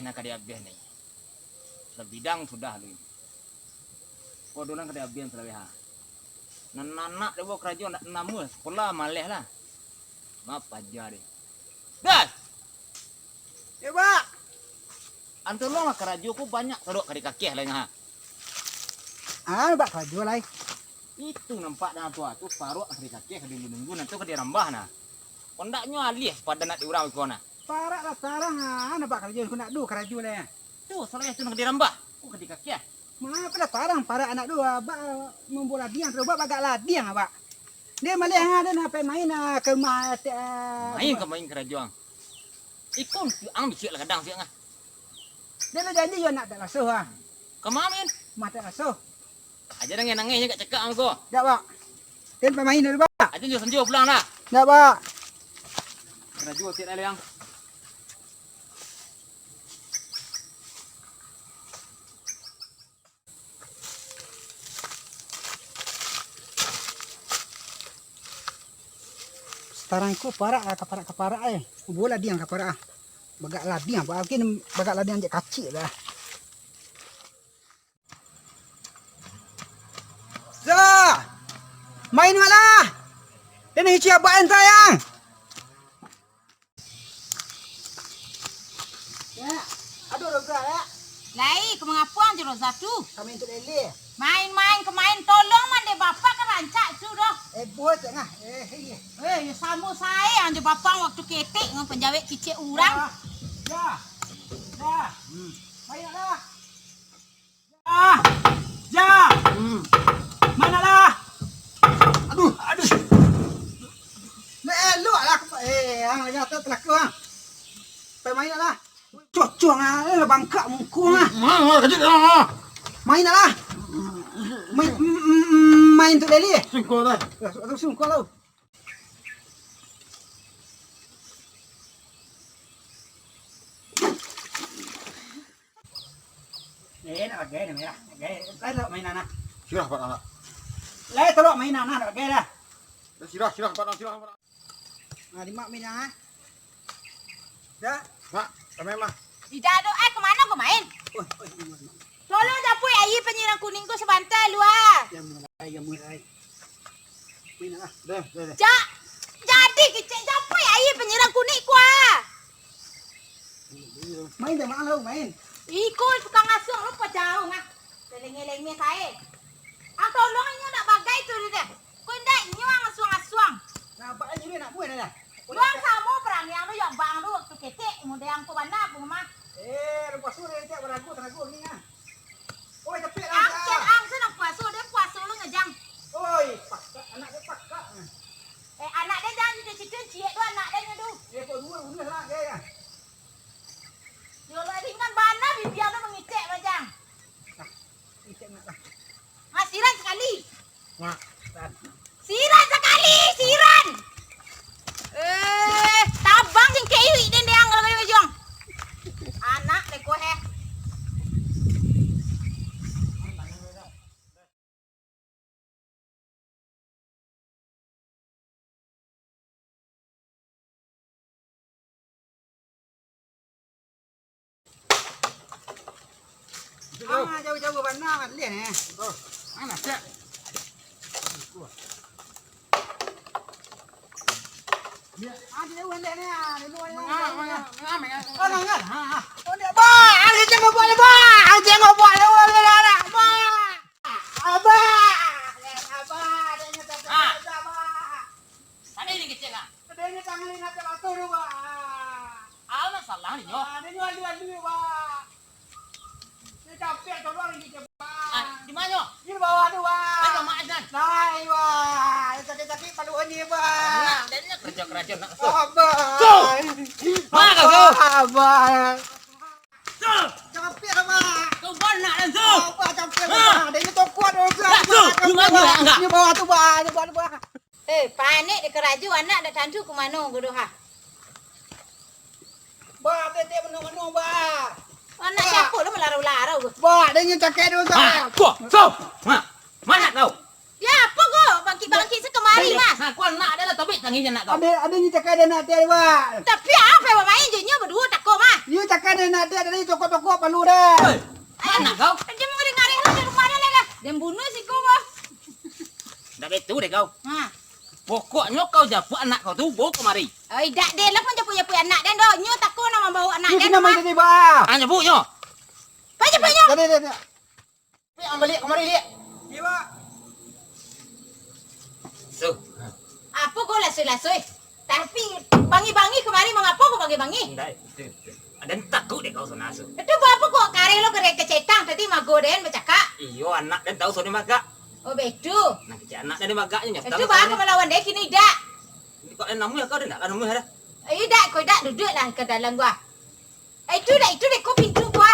nak kada abeh ni. Sebidang sudah lu. Ko dolan kada abeh selawe ha. Nanak dewa kerajaan nak nama sekolah maleh lah. Maaf ajar deh. Das. Ya, Pak. Antu lo lah kerajaan ku banyak teruk kadi kakek lah ha. Pak kerajaan lai. Itu nampak dah tua tu paruh kadi kakek kadi nunggu nanti kadi rambah nah. Kondaknya alih pada nak diurang ko nah. Parak lah sarang Pak kerajaan ku nak du kerajaan lai. Tu selawe tu nak kadi rambah. Ku kadi kakek. Mana pada sarang parak anak dua, Pak membola diang terus Pak bagak ladiang Pak. Dia malih ada nak main ke rumah Main ke main kerajaan. Ikon ang bicik lah kadang siang ah. Dia nak janji yo nak tak lasuh ah. Kemamin. Mata lasuh. Aja nangis kat cakap am ko. Tak Pak. Dia main dulu Pak. Aja jo senjo pulang dah. Tak Pak. Kerajaan sit ale yang. Sekarang ku parak kaparak bola diang kaparak. Bagak ladiang Pak. Mungkin bagak ladiang je kacik lah. Main malah. Dia nak hiji abang sayang. Ya, aduh roga ya. Lai, ke mengapuang je roza tu. Kami untuk lele. Main-main ke main tolong man de bapak kan rancak tu doh. Buat tengah. Ya sama saya anje bapak waktu ketik dengan penjawat kicik urang. Ya. Main lah. Ya. Mana lah? Aduh. Lu lah. Ang lagi atas telaka ah. Pai main lah. Cuang ah, bangkak muka ah. Main lah. Main tu leli. Sungko dah. Aduh sungko lah. Nak gay ni merah. Gay. Lai teruk mainan ah. Sirah Pak anak. Lai teruk mainan ah, nak gay dah. Sirah Pak anak sirah. Nah, di mak mainan ah. Dah. Mak, kami mah. Tidak ada ke mana kau main? Tolong japui air penyirang kuning ku sebantar lu ah. Ya mulai. Main lah. Deh. Jadi kicik japui air penyirang kuning ku ah. Main dah mak lu main. Ikut tukang asuh lu jauh ngah. Lengeh-lengeh saya. Ang tolong inyo nak bagai tu dia. Kau ndak inyo ang asuang-asuang. Nah, pak aja nak buat dah. Luang kamu perang yang lu yang bang lu waktu ketik muda yang ku bana ku mah. Lepas tu dia tak beragu ni ah. Oi, tapi Ang senang puasa dia puasa lu ngejang. Oi, pakak anak dia pakak. Anak dia jangan cita-cita ciek tu anak dia nyedu. Kau dua lah dia. Yo lu ringan bana bibian lu mengicek bajang. Icek nak dah. Siran sekali. Mak. Siran sekali, siran. Tabang sing keiwi den deang kalau kau jong. Anak le ko he. Jauh-jauh mana lihat ni. Mana cak? Dia jauh lihat ni. Oh, nangat. Oh, dia ada jangan buat ba. Jangan buat lah. Ba. Abah. Dia tak apa. Tadi ni kecil lah. Dia tangan ni nak terlalu tu ba. Al salah ni yo. Dia jual dulu ba. Dia capek tolong ni ke ba. Di mana? Di bawah tu ba. Baik mak ajan. Lai ba. Sakit-sakit paduan ni ba. Dan ni kerja-kerja nak. Abah. Mak kau. Abah. Capek ba. Kau nak dan tu. Abah capek ba. Dia ni kuat orang. Ni bawah tu ba. Ni bawah tu ba. Panik di kerajaan anak dah tantu ke mana ku doh ha. Ba, tete menung-menung ba. Anak siapa lu melarau-larau. Ba, dia ni cakap dia Ha, kau. So. Mana kau? Ya apa kau? Bangkit-bangkit sekemari mas. Ha, kau nak adalah topik tanginya nak kau. Ada ni cakap dia nak dia ba. Tapi apa yang main je nya berdua tak kau mah. You takkan nak dia dari toko-toko perlu dah. Mana kau? Dia mau dengar lu di rumah dia lagi. Dia bunuh si kau kau. Dah betul deh kau. Ha. Pokoknya kau japu anak kau tu bawa kemari. Oi, dak dia lah pun japu-japu anak dia dah. Nyo takut nak bawa anak Ni dia. kena main jadi bah. Hanya bu nyo. Baca banyak. Dah. Yang balik kemari lihat. Ya, Pak. So, Apa kau lasui-lasui? Tapi bangi-bangi kemari mengapa kau bangi-bangi? tidak. Ada takut deh kau sana so. Itu apa kok kare lo kere kecetang tadi magoden bercakap. Iyo anak dan tahu soalnya maga. Oh betu. Nah kecil anak dan maganya Itu baru melawan dia kini dak. Kau namu ya kau dah nak namu ada. Dak kau dak duduk lah ke dalam gua. Itu dah kau pintu gua.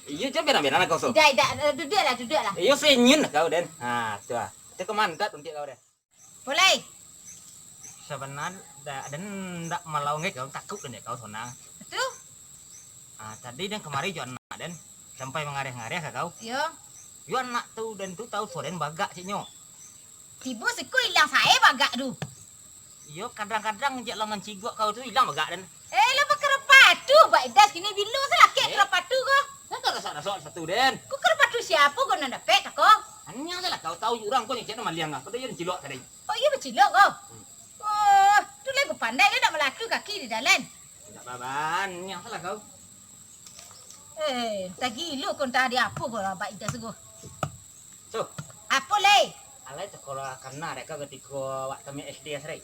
Iyo jangan bera-bera nak kau so. Dak duduk lah. Iyo senyum kau den. Ha, tu ah. Itu kemantat untuk kau deh. Boleh. Sebenarnya dan ndak malau ngek kau takut dan kau sana. Itu. Ah tadi dan kemari jo anak dan sampai mengareh-ngareh ke kau. Yo. Yo anak tu dan tu tahu soren bagak si nyo. Tiba siku hilang saya bagak tu. Yo kadang-kadang je langan cigok kau tu hilang bagak dan. Lo kerepatu baik das kini bilu salah kek kerepatu kau. Kau rasa satu den. Kau kerepatu siapa kau nak dapat kau? Hanya salah kau tahu orang kau yang cakap maliang ah. Kau dia cilok tadi. Oh iya bercilok kau. Oh, tu lagi pandai dia nak melaku kaki di dalam. Tidak baban, yang salah kau. Tagi lu kau tak ada apa kau baik dah sego. So, Apa leh? alai sekolah karena mereka ketika waktu kami SD asri.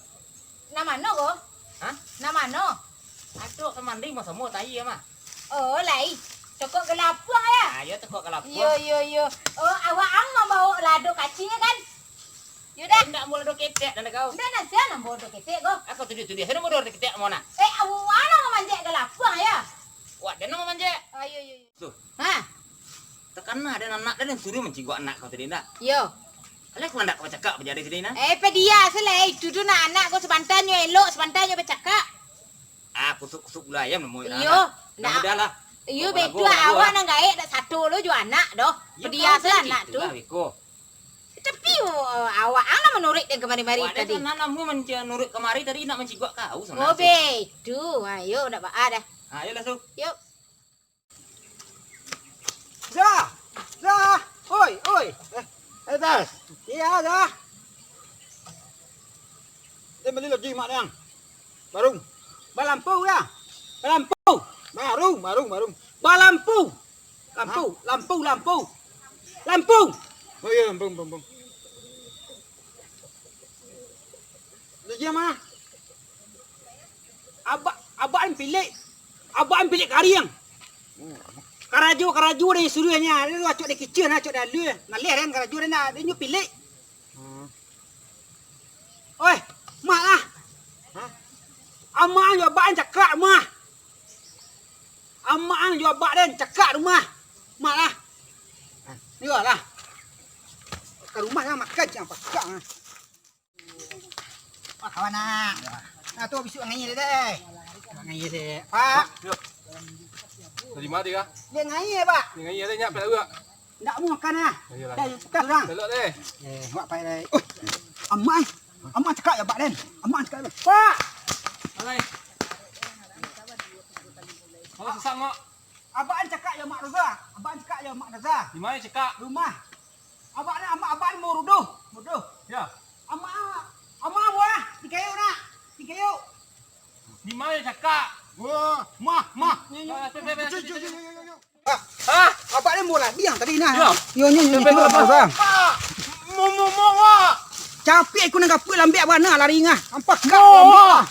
Nama no kau? Hah? Nama no? Aduh semandi mau semua tahi ya mah. Oh lai. Cokok gelapung ya. Ayo tekok kalau Yo. Oh, awak ang mau bawa lado kacingnya kan? Yaudah. Tidak boleh do ketek dan kau. Udah nanti nak bawa do ketek kau. Aku tuh dia. Saya mau do ketek mau nak. Awak nak manjat gelapung ya? Wah, dia mau manja. Ayo. Tuh, Ha? tekan ada anak dan suruh mencigok anak kau tadi nak. Yo. Alai kau nak kau cakap berjadi sini nak. Pedia selai. Itu nak anak kau sebantannya elok, sebantannya bercakap. Ah, kusuk gula ayam nemu. Iyo. Nah, udah lah. Iyo betul awak nak gaek nak satu lo jo anak doh. Pedia selai anak tu. Tapi awak nak menurut dia kemari-mari Wah, tadi. tadi. Wah, namu menurut kemari tadi nak mencigok kau sana. Oh betul. Ayo nak baat dah. Ayo lah su. Yuk. Zah. Oi. Das. Ya, dah. Dia beli lagi mak yang. Barung. Balampu ya. Balampu. Barung. Balampu. Lampu. Oh iya, lampu. Dia mana? Abang pilih kariang. Karaju dia suruhnya. Dia acok dia kecil, acok dah lu. Ngalih kan karaju dia nak dia pilih. Oi, mak lah. Amak jo abang cakap mah. Amak jo abang dan cakap rumah. Mak lah. Ni lah. Ke rumah yang makan jangan pakak. Pak kawan nak. Nah tu bisu ngai dia deh. Ngai dia. Pak. Tadi mati kah? Dia ngai pak. Dengan ia tanya pada uak. Nak mau makan ah. Ayolah. Dah pekas orang. Telok deh. Buat pai dai. Oh. Amak cakap ya Pak Den. Amak cakap. Pak. Alai. Oh, sesak mak. Abang cakap ya Mak Raza. Di mana cekak? Rumah. Abang mau ruduh. Ya. Amak buah. Dikayu nak. Di mana cekak? Wah, mah. Ah, Abang ni mula biang tadi nah. Ya. Yo Raza. Mo. Capek aku nak apa lambek bana lari ngah. Ampak Mo. kau.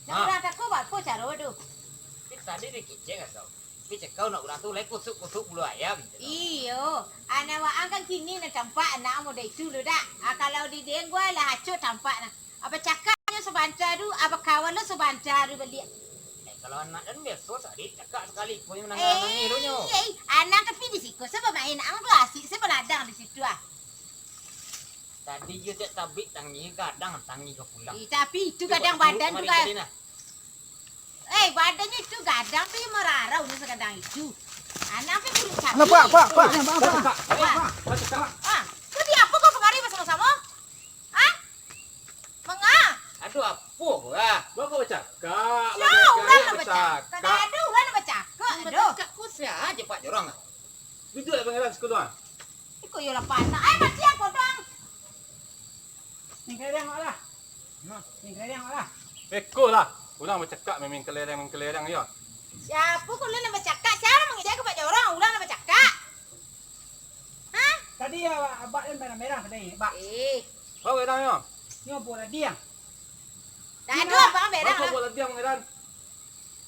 Nak tak kau buat apa cara tu? Tadi dia kecek kau. Kecek kau nak ulang tu lek kusuk bulu ayam. Iyo, anak wa angkan kini nak tampak anak mu dah itu lu dah. Kalau di deng gua lah hancur tampak nak. Apa cakapnya sebantar tu, apa kawan lu sebantar tu balik. Kalau anak dan biasa tadi cakap sekali pun menang-menang hidupnya. Anak tapi di situ sebab main ang tu asik sebab ladang di situ ah. Tadi dia tak tabik tangi kadang tangi ke pulang. Tapi itu kadang badan tu kan. Badannya itu kadang tu merarau ni sekadang itu. Anak tu perlu cakap. Pak. Kau di apa kau kemari bersama-sama? Mengah? Aduh apa gua? Gua kau cakak. Jauh, orang nak bercakap. Aduh, lah nak bercakap. Aduh. Cakap ku sia aja Pak Jorong. Duduk lah pangeran sekolah. Ikut yo lah panak. Ai mati aku dong. Ni kelereng lah. Ni kelereng lah. Beko lah. Ulang bercakap memang kelereng ya. Siapa kau nak bercakap? Siapa mengijak aku Pak Jorong? Ulang nak bercakap. Hah? Tadi abak yang merah tadi. Bak. Kau kelereng ya? Ni apa dah dia? Dah ada abang berang Kau lah. buat latihan pangeran.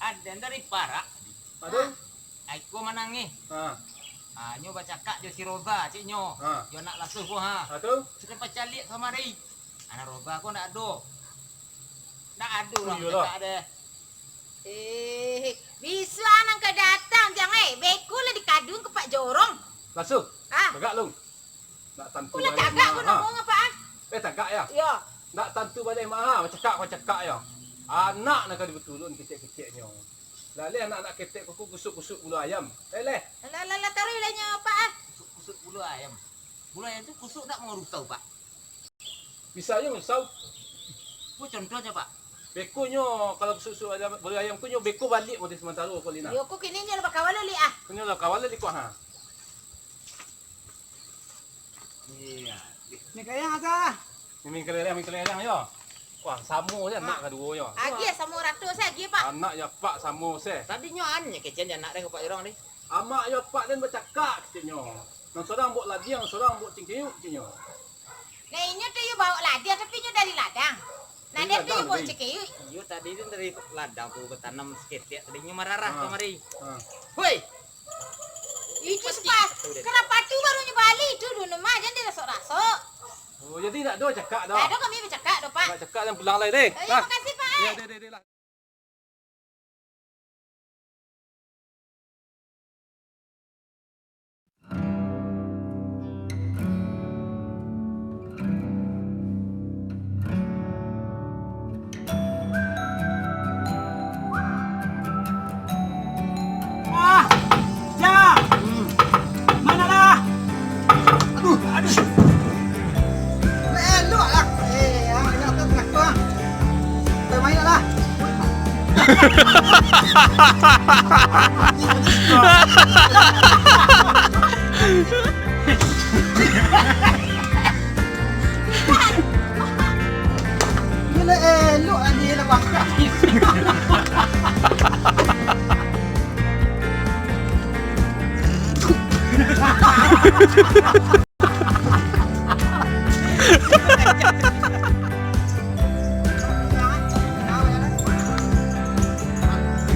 Ada dari para. Aduh. Aku menang ni. Ha. Nyo baca kak jo si Roza cik nyo. Ha. Yo nak lasuh ko ha. Aduh. Sudah pacalik kamari. Ana Roza ko nak ado. Nak ado Oh, lah iyalah. tak ada. Bisu anang ke datang jangan beku lah dikadung ke Pak Jorong. Lasuh. Ah, Tagak long. Nak tantu pula balik tagak mak, kau ha. nak ngomong apa? Tagak ya. Ya. Nak tantu balik mak ha. Kau cakap ya. Anak nak kena betulun kecil-kecilnya. Lalu anak-anak ketek kuku kusuk-kusuk bulu ayam. Leh. Lah taruh ilahnya apa ah? Kusuk bulu ayam. Bulu ayam tu kusuk tak mau rusau Pak. Bisa je misal. Ku contohnya Pak. Bekonyo kalau kusuk-kusuk ayam bulu ayam kunyo beko balik mesti sementara kau lina. Yo ku kini je lepas kawal li ah. Kunyo lah kawal di kuah ha. Iya. Ni kelereng ada. Memang kelereng ya. Wah, samo je anak kedua ya. Agi sama ratus lagi Pak. Anak ya pak samo se. Tadi nyo annya kecen anak dia ke Pak Jorong ni. Amak ya pak dan bercakap kecilnya. Nang seorang buat ladiang, seorang buat cingkiu kecilnya. Nah ini tu you bawa ladang tapi you dari ladang. Nah Dari dia tu ladang you bawa tadi. cekiu. Yo tadi tu dari ladang tu bertanam seketik tadi nyo mararah Ha. kamari. Ha. Hoi. Itu sepas. Kenapa tu baru you balik tu dulu mah jangan dia rasuk-rasuk. Oh, jadi tak ada cakap dah. Tak ada kami bercakap dah Pak. Nak cakap dan pulang lain deh. Ya makasih Pak. Ya, deh lah. Ah! Ja! Mana lah? Aduh. Elok lah. Ang jatuh telak tu ah. Main lah. Gila elok lah dia nak bangkak.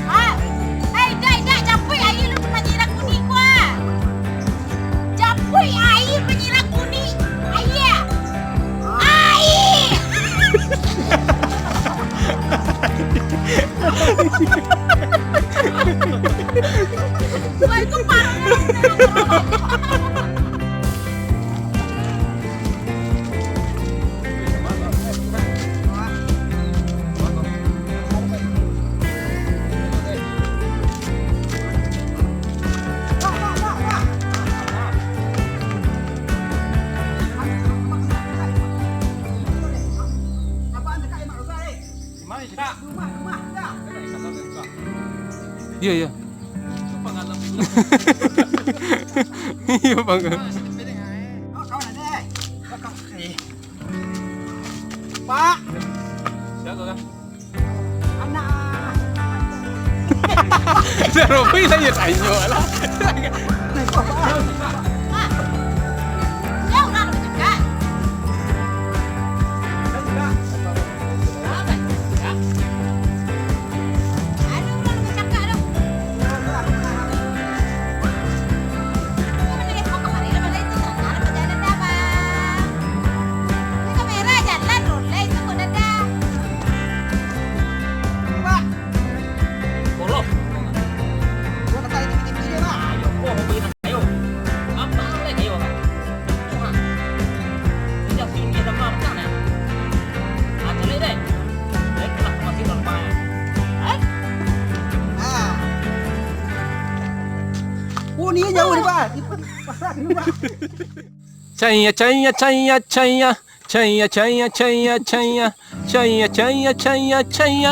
Ah, dah japui air lu penyiram kuning gua. Japui air penyiram kuning. Air. Air. Wah, itu parah. Mana cakap? Rumah dah. Ya, ya. Cuba ngalam dulu. Iya, Bang. Kawan ada. Pak, Siapa kan? anak. Robi saya tanya lah. Jauh lah lu bercakap. Aduh, lah lu bercakap dah. Mana dia kau kemari lah pada itu sana lah berjalan dah bang. Ini kamera jalan roleh itu kau dah. Pak, Polo. gua nak tarik TV dia, Pak. Ayo ko hobi na kayo. Apa oleh kayo ka? Cuma. Tidak sini ada mampu na. Atole deh. Baiklah masih normal. Ah. Oh, ni jauh ni, Pak. Pasal ni, Pak. Caya, caya, caya, caya. Caya, caya, caya, caya. Caya, caya, caya, caya.